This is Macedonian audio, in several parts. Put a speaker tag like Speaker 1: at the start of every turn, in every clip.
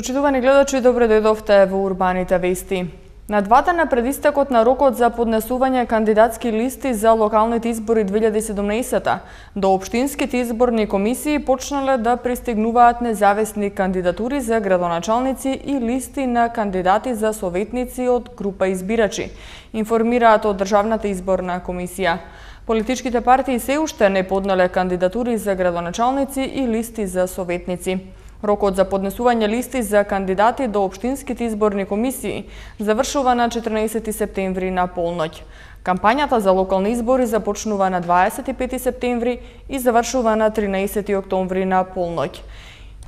Speaker 1: Почитувани гледачи, добре дојдовте во Урбаните вести. На 2 дена пред истекот на рокот за поднесување кандидатски листи за локалните избори 2017 до општинските изборни комисии почнале да пристигнуваат независни кандидатури за градоначалници и листи на кандидати за советници од група избирачи, информираат од Државната изборна комисија. Политичките партии се уште не поднале кандидатури за градоначалници и листи за советници. Рокот за поднесување листи за кандидати до општинските изборни комисии завршува на 14 септември на полноќ. Кампањата за локални избори започнува на 25 септември и завршува на 13 октомври на полноќ.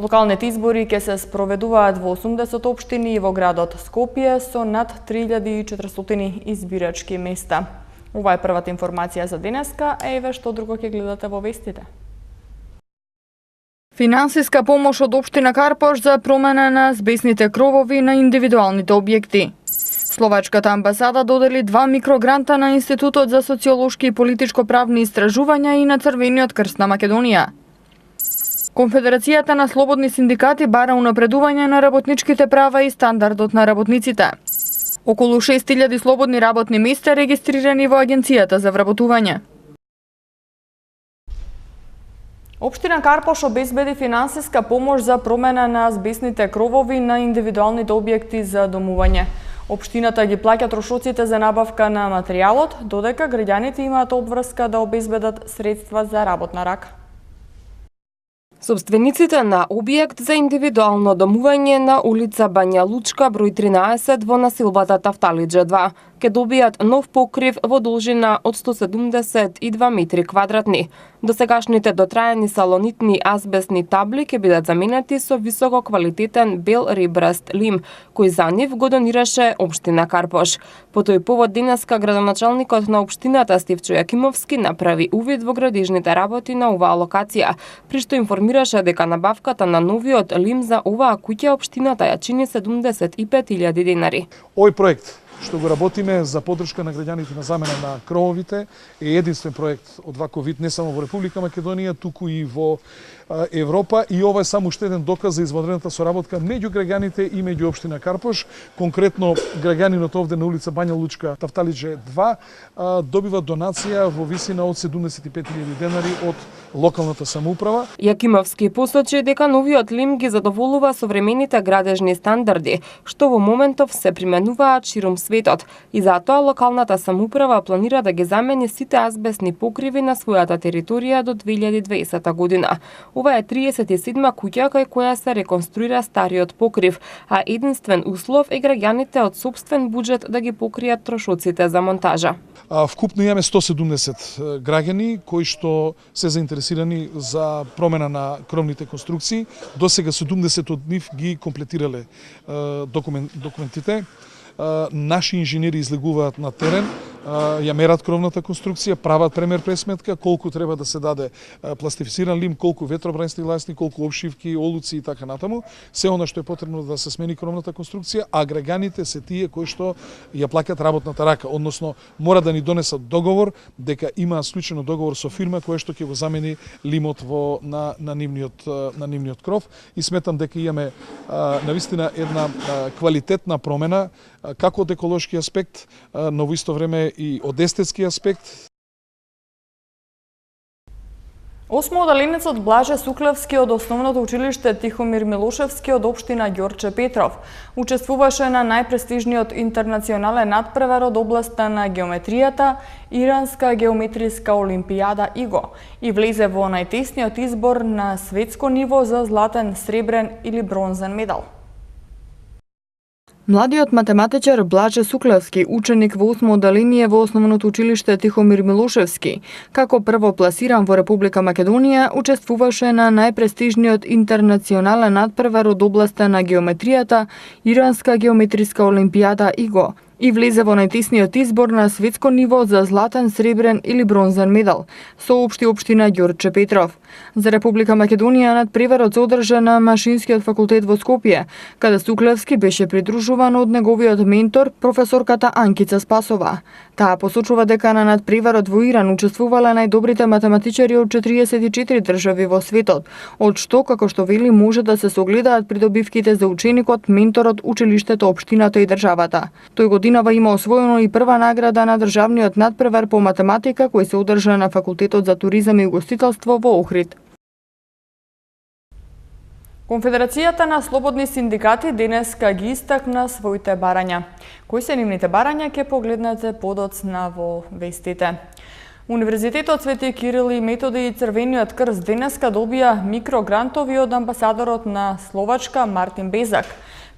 Speaker 1: Локалните избори ќе се спроведуваат во 80 општини и во градот Скопје со над 3400 избирачки места. Ова е првата информација за денеска, а еве што друго ќе гледате во вестите. Финансиска помош од општина Карпош за промена на азбестните кровови на индивидуалните објекти. Словачката амбасада додели 2 микрогранта на Институтот за социолошки и политичко-правни истражувања и на Црвениот крст на Македонија. Конфедерацијата на слободни синдикати бара унапредување на работничките права и стандардот на работниците. Околу 6000 слободни работни места регистрирани во Агенцијата за вработување. Општина Карпош обезбеди финансиска помош за промена на азбестните кровови на индивидуалните објекти за домување. Општината ги плаќа трошоците за набавка на материјалот, додека граѓаните имаат обврска да обезбедат средства за работна рака.
Speaker 2: Собствениците на објект за индивидуално домување на улица Бања Лучка, број 13 во насилбата Тафталиџе 2, ке добијат нов покрив во должина од 172 метри квадратни. Досегашните дотраени салонитни азбестни табли ќе бидат заменети со високо квалитетен бел ребраст лим, кој за нив го донираше општина Карпош. По тој повод денеска градоначалникот на општината Стефчо Јакимовски направи увид во градежните работи на оваа локација, при што информираше дека набавката на новиот лим за оваа куќа општината ја чини 75.000 денари.
Speaker 3: Овој проект што го работиме за поддршка на граѓаните на замена на крововите е единствен проект од ваков вид не само во Република Македонија, туку и во Европа, и ова е само уште еден доказ за извонредната соработка меѓу граѓаните и меѓу општина Карпош. Конкретно граѓанинот овде на улица Бања Лучка, Тафталиџе 2 добива донација во висина од 75.000 денари од локалната самоуправа.
Speaker 2: Јакимовски посочи дека новиот лим ги задоволува современите градежни стандарди, што во моментов се применуваат ширум светот, и затоа локалната самоуправа планира да ги замени сите азбестни покриви на својата територија до 2020 година. Ова е 37-ма куќа кај која се реконструира стариот покрив, а единствен услов е граѓаните од сопствен буџет да ги покријат трошоците за монтажа.
Speaker 3: Вкупно имаме 170 граѓани кои што се заинтересирани за промена на кровните конструкции. До сега 70 од нив ги комплетирале документите. Наши инженери излегуваат на терен, ја мерат кровната конструкција, прават премер пресметка, колку треба да се даде пластифициран лим, колку ветробрански ласни, колку обшивки, олуци и така натаму. Се она што е потребно да се смени кровната конструкција, а граѓаните се тие кои што ја плаќаат работната рака, односно мора да ни донесат договор дека има склучено договор со фирма која што ќе го замени лимот на нивниот кров, и сметам дека имаме навистина една квалитетна промена како од еколошки аспект, но во исто време и од естетски аспект.
Speaker 1: Осмооделенецот Блаже Суклевски од Основното училиште Тихомир Милошевски од општина Ѓорче Петров учествуваше на најпрестижниот интернационален надпревар од областа на геометријата Иранска геометриска олимпијада ИГО и влезе во најтесниот избор на светско ниво за златен, сребрен или бронзен медал. Младиот математичар Блаже Суклевски, ученик во 8 одделение во Основното училиште Тихомир Милошевски, како првопласиран во Република Македонија, учествуваше на најпрестижниот интернационален надпревар од областа на геометријата Иранска геометриска олимпијада ИГО и влезе во најтесниот избор на светско ниво за златен, сребрен или бронзен медал, соопшти општина Ѓорче Петров. За Република Македонија надпреварот се одржа на Машинскиот факултет во Скопје, каде Суклевски беше придружуван од неговиот ментор, професорката Анкица Спасова. Таа посочува дека на надпреварот во Иран учествувале најдобрите математичари од 44 држави во светот, од што, како што вели, може да се согледаат придобивките за ученикот, менторот, училиштето, општината и државата. Тој годинава има освоено и прва награда на државниот надпревар по математика кој се одржа на Факултетот за туризам и угостителство во Охрид. Конфедерацијата на слободни синдикати денеска ги истакна своите барања. Кои се нивните барања ќе погледнете подоцна во вестите. Универзитетот Свети Кирил и Методи и Црвениот крст денеска добија микрогрантови од амбасадорот на Словачка Мартин Безак.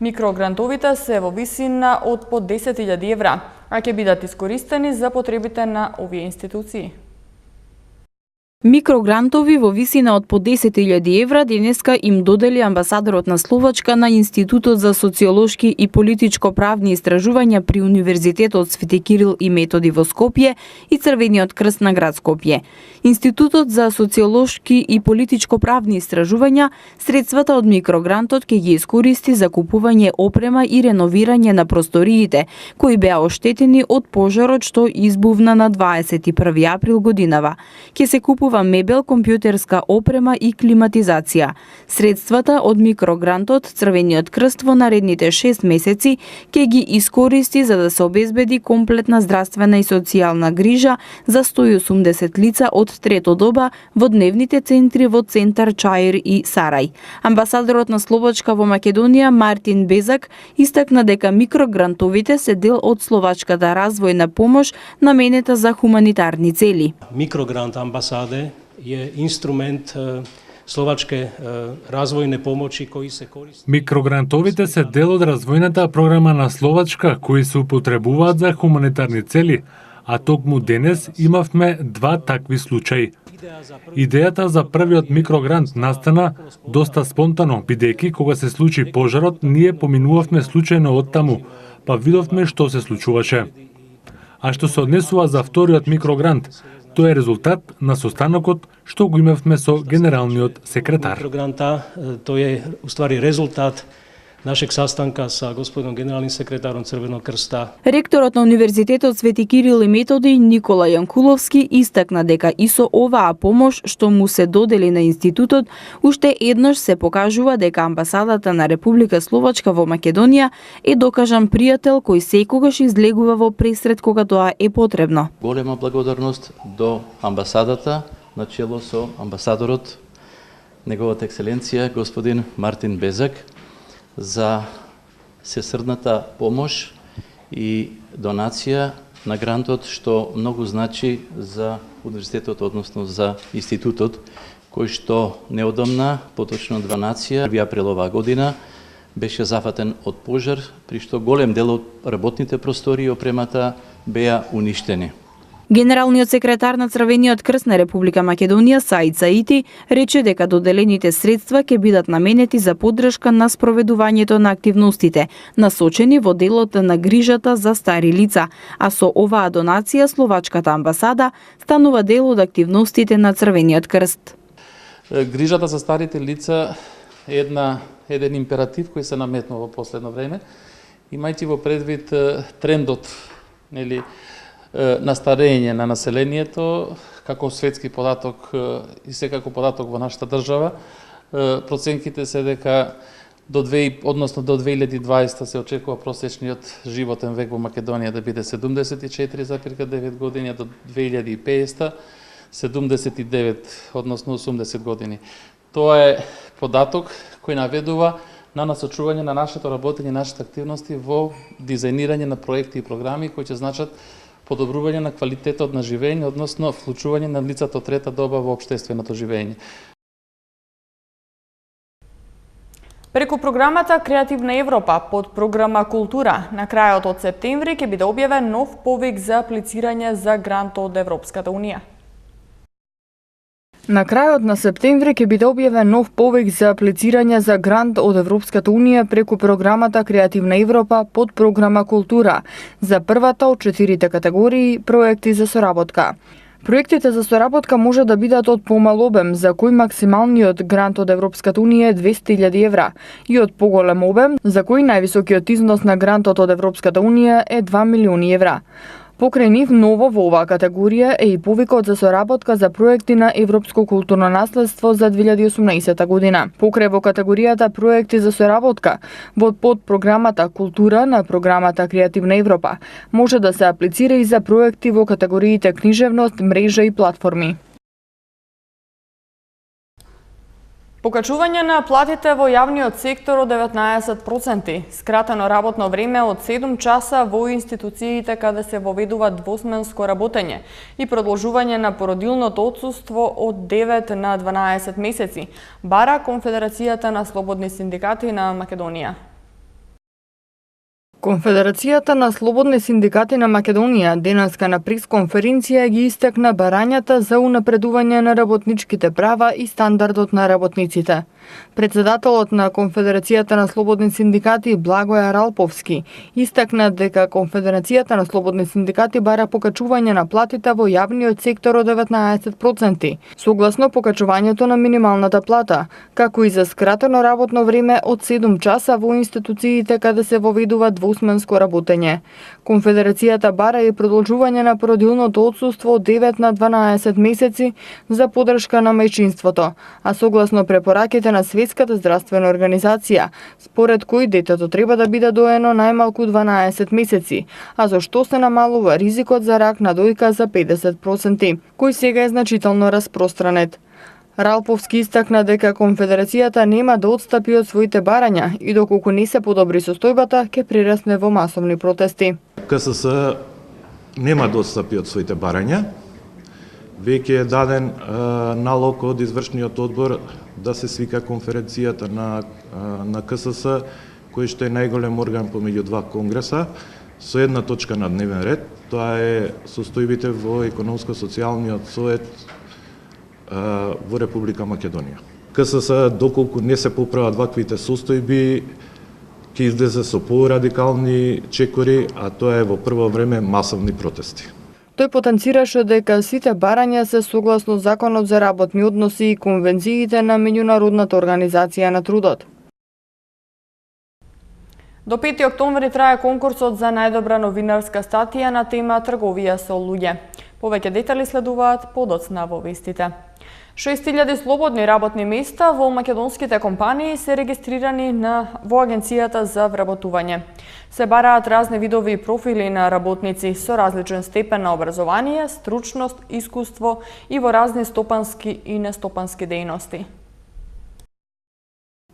Speaker 1: Микрогрантовите се во висина од по 10.000 евра, а ќе бидат искористени за потребите на овие институции.
Speaker 4: Микрогрантови во висина од по 10.000 евра денеска им додели амбасадорот на Словачка на Институтот за социолошки и политичко-правни истражувања при Универзитетот Свети Кирил и Методи во Скопје и Црвениот крст на град Скопје. Институтот за социолошки и политичко-правни истражувања средствата од микрогрантот ќе ги искористи за купување опрема и реновирање на просториите кои беа оштетени од пожарот што избувна на 21 април годинава. Ќе се купува мебел, компјутерска опрема и климатизација. Средствата од микрогрантот Црвениот крст во наредните 6 месеци ќе ги искористи за да се обезбеди комплетна здравствена и социјална грижа за 180 лица од трето доба во дневните центри во Центар Чаир и Сарај. Амбасадорот на Словачка во Македонија Мартин Безак истакна дека микрогрантовите се дел од словачката развојна помош наменета за хуманитарни цели.
Speaker 5: Микрогрант амбасаде je instrument словачке развојне помоќи кои се користат.
Speaker 6: Микрогрантовите се дел од развојната програма на Словачка кои се употребуваат за хуманитарни цели, а токму денес имавме два такви случаи. Идејата за првиот микрогрант настана доста спонтано, бидејќи кога се случи пожарот, ние поминувавме случајно од таму, па видовме што се случуваше. А што се однесува за вториот микрогрант, тоа е резултат на состанокот што го имавме со генералниот секретар.
Speaker 5: Микрогранта, тој е уствари резултат нашег састанка со господином генералним секретаром Црвеnog крста.
Speaker 4: Ректорот на Универзитетот Свети Кирил и Методи Никола Јанкуловски истакна дека и со оваа помош што му се додели на институтот, уште еднаш се покажува дека амбасадата на Република Словачка во Македонија е докажан пријател кој секогаш излегува во пресред кога тоа е потребно.
Speaker 7: Голема благодарност до амбасадата на чело со амбасадорот неговата екселенција господин Мартин Безак за сесрдната помош и донација на грантот што многу значи за универзитетот, односно за институтот, кој што неодамна, поточно 12 април оваа година, беше зафатен од пожар, при што голем дел од работните простори и опремата беа уништени.
Speaker 4: Генералниот секретар на Црвениот крст на Република Македонија Саид Саити рече дека доделените средства ќе бидат наменети за поддршка на спроведувањето на активностите, насочени во делот на грижата за стари лица, а со оваа донација Словачката амбасада станува дел од активностите на Црвениот крст.
Speaker 8: Грижата за старите лица е еден императив кој се наметнува во последно време, имајќи во предвид трендот, нели, на старење на населението, како светски податок и секако податок во нашата држава. Проценките се дека до 2020 се очекува просечниот животен век во Македонија да биде 74,9 години, а до 2050 79, односно 80 години. Тоа е податок кој наведува на насочување на нашето работење, нашите активности во дизајнирање на проекти и програми кои ќе значат подобрување на квалитетот на живење, односно вклучување на лицата од трета доба во општественото живење.
Speaker 1: Преку програмата Креативна Европа под програма Култура на крајот од септември ќе биде објавен нов повик за аплицирање за грант од Европската Унија. На крајот на септември ќе биде објавен нов повик за аплицирање за грант од Европската Унија преку програмата Креативна Европа под програма Култура за првата од 4 категории проекти за соработка. Проектите за соработка може да бидат од помал обем, за кој максималниот грант од Европската Унија е 200.000 евра, и од поголем обем, за кој највисокиот износ на грантот од Европската Унија е 2 милиони евра. Покрај нив ново во оваа категорија е и повикот за соработка за проекти на Европско културно наследство за 2018 година. Покрај во категоријата проекти за соработка во подпрограмата Култура на програмата Креативна Европа може да се аплицира и за проекти во категориите книжевност, мрежа и платформи. Покачување на платите во јавниот сектор од 19%, скратено работно време од 7 часа во институциите каде се воведува двосменско работење и продолжување на породилното отсуство од 9 на 12 месеци, бара Конфедерацијата на слободни синдикати на Македонија. Конфедерацијата на слободни синдикати на Македонија денеска на пресконференција ги истакна барањата за унапредување на работничките права и стандардот на работниците. Председателот на Конфедерацијата на слободни синдикати Благоја Ралповски истакна дека Конфедерацијата на слободни синдикати бара покачување на платите во јавниот сектор од 19%, согласно покачувањето на минималната плата, како и за скратено работно време од 7 часа во институциите каде се воведува двосменско работење. Конфедерацијата бара и продолжување на породилното отсуство од 9 на 12 месеци за поддршка на мајчинството, а согласно препораките на Светската здравствена организација, според кој детето треба да биде доено најмалку 12 месеци, а за што се намалува ризикот за рак на дојка за 50%, кој сега е значително распространет. Ралповски истакна дека Конфедерацијата нема да отстапи од своите барања и доколку не се подобри состојбата, ќе прерасне во масовни протести.
Speaker 9: КСС нема да отстапи од своите барања. Веќе е даден налог од извршниот одбор да се свика конференцијата на КСС, кој што е најголем орган помеѓу два конгреса, со една точка на дневен ред. Тоа е состојбите во економско-социјалниот совет во Република Македонија. КСС, доколку не се поправат ваквите состојби, ќе излезе со порадикални чекори, а тоа е во прво време масовни протести.
Speaker 1: Тој потенцираше дека сите барања се согласно Законот за работни односи и конвенциите на Меѓународната организација на трудот. До 5 октомври трае конкурсот за најдобра новинарска статија на тема трговија со луѓе. Повеќе детали следуваат подоцна во вестите. 6000 слободни работни места во македонските компании се регистрирани во Агенцијата за вработување. Се бараат разни видови профили на работници со различен степен на образование, стручност, искуство и во разни стопански и нестопански дејности.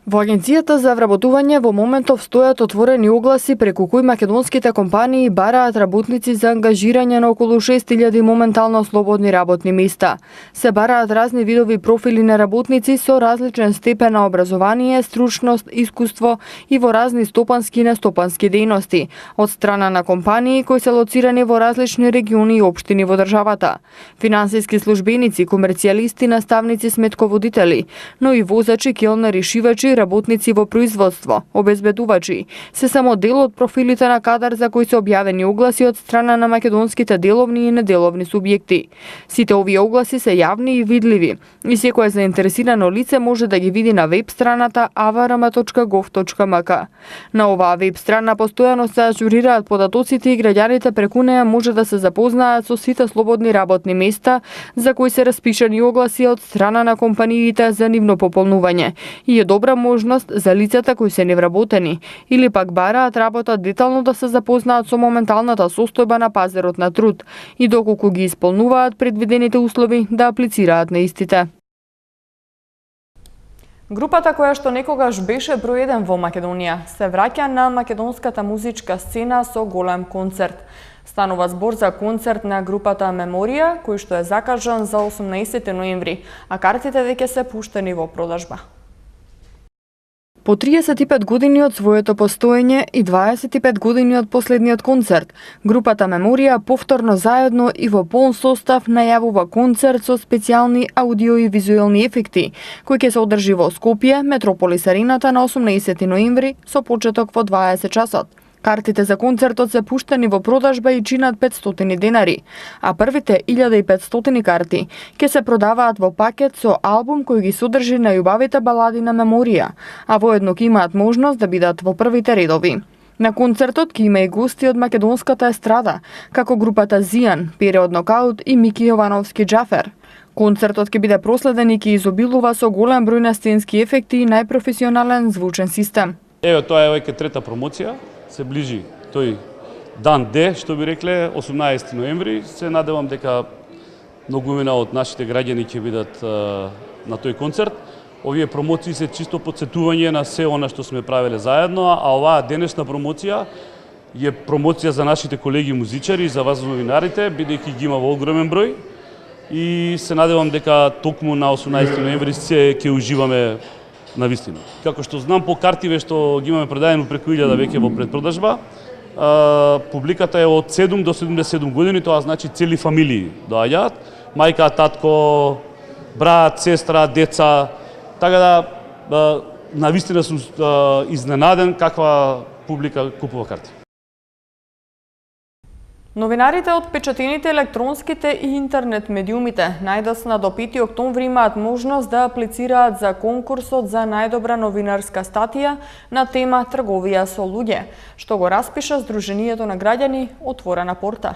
Speaker 1: Во Агенцијата за вработување во моментов стојат отворени огласи преку кои македонските компании бараат работници за ангажирање на околу 6000 моментално слободни работни места. Се бараат разни видови профили на работници со различен степен на образование, стручност, искуство и во разни стопански и нестопански дејности од страна на компании кои се лоцирани во различни региони и општини во државата. Финансиски службеници, комерцијалисти, наставници, сметководители, но и возачи, келнери, шивачи, работници во производство, обезбедувачи, се само дел од профилите на кадар за кои се објавени огласи од страна на македонските деловни и неделовни субјекти. Сите овие огласи се јавни и видливи и секое заинтересирано лице може да ги види на веб страната avarama.gov.mk. На оваа веб страна постојано се ажурираат податоците и граѓаните преку неа може да се запознаат со сите слободни работни места за кои се распишани огласи од страна на компаниите за нивно пополнување и е добра можност за лицата кои се невработени или пак бараат работа детално да се запознаат со моменталната состојба на пазарот на труд и доколку ги исполнуваат предвидените услови да аплицираат на истите. Групата која што некогаш беше број 1 во Македонија се враќа на македонската музичка сцена со голем концерт. Станува збор за концерт на групата Меморија, кој што е закажан за 18 ноември, а картите веќе се пуштени во продажба. По 35 години од своето постоење и 25 години од последниот концерт, групата Меморија повторно заедно и во полн состав најавува концерт со специјални аудио и визуелни ефекти, кој ќе се одржи во Скопје, Метрополис Арената на 18 ноември со почеток во 20 часот. Картите за концертот се пуштени во продажба и чинат 500 денари, а првите 1500 карти ќе се продаваат во пакет со албум кој ги содржи најубавите балади на Меморија, а воедно ќе имаат можност да бидат во првите редови. На концертот ќе има и гости од македонската естрада, како групата Зијан, Пере од Нокаут и Мики Јовановски Џафер. Концертот ќе биде проследен и ќе изобилува со голем број на сценски ефекти и најпрофесионален звучен систем.
Speaker 10: Ево, тоа е веќе трета промоција. Се ближи тој дан Д, што би рекле, 18 ноември. Се надевам дека многумина од нашите граѓани ќе бидат на тој концерт. Овие промоции се чисто подсетување на се она што сме правеле заедно, а оваа денешна промоција е промоција за нашите колеги музичари, за вас новинарите, бидејќи ги има во огромен број. И се надевам дека токму на 18 ноември се ќе уживаме на вистина. Како што знам по картиве што ги имаме продадено преку 1000 веќе во предпродажба, публиката е од 7 до 77 години, тоа значи цели фамилии доаѓаат, мајка, татко, брат, сестра, деца, така да на вистина сум изненаден каква публика купува карти.
Speaker 1: Новинарите од печатените, електронските и интернет медиумите најдосна до 5 октомври имаат можност да аплицираат за конкурсот за најдобра новинарска статија на тема трговија со луѓе, што го распиша Сдруженијето на граѓани Отворена порта.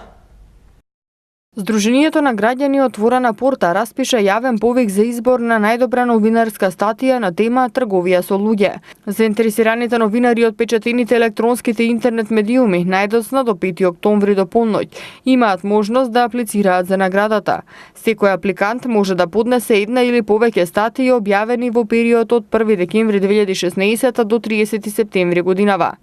Speaker 1: Сдруженијето на граѓани Отворена порта распиша јавен повик за избор на најдобра новинарска статија на тема трговија со луѓе. Заинтересираните новинари од печатените, електронските и интернет медиуми најдосна до 5 октомври до полноќ имаат можност да аплицираат за наградата. Секој апликант може да поднесе една или повеќе статии објавени во период од 1 декември 2016 до 30 септември годинава.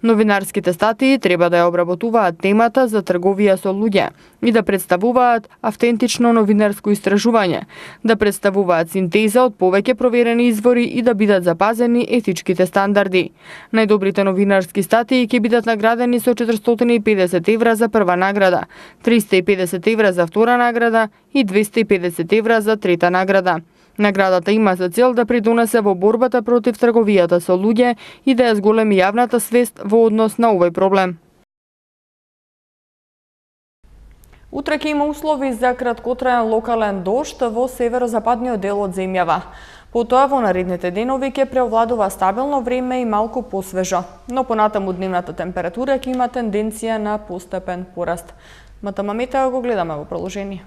Speaker 1: Новинарските статии треба да ја обработуваат темата за трговија со луѓе и да представуваат автентично новинарско истражување, да представуваат синтеза од повеќе проверени извори и да бидат запазени етичките стандарди. Најдобрите новинарски статии ќе бидат наградени со 450 евра за прва награда, 350 евра за втора награда и 250 евра за трета награда. Наградата има за цел да придонесе во борбата против трговијата со луѓе и да ја зголеми јавната свест во однос на овој проблем. Утре ќе има услови за краткотраен локален дожд во северозападниот дел од земјава. Потоа во наредните денови ќе преовладува стабилно време и малку посвежо, но понатаму дневната температура ќе има тенденција на постепен пораст. МТМ го гледаме во продолжение.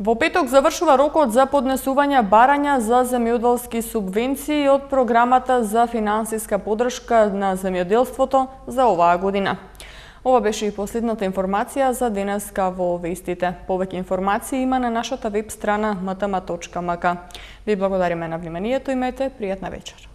Speaker 1: Во петок завршува рокот за поднесување барања за земјоделски субвенции од програмата за финансиска поддршка на земјоделството за оваа година. Ова беше и последната информација за денеска во вестите. Повеќе информации има на нашата веб страна mtm.mk. Ви благодариме на вниманието, имајте пријатна вечер.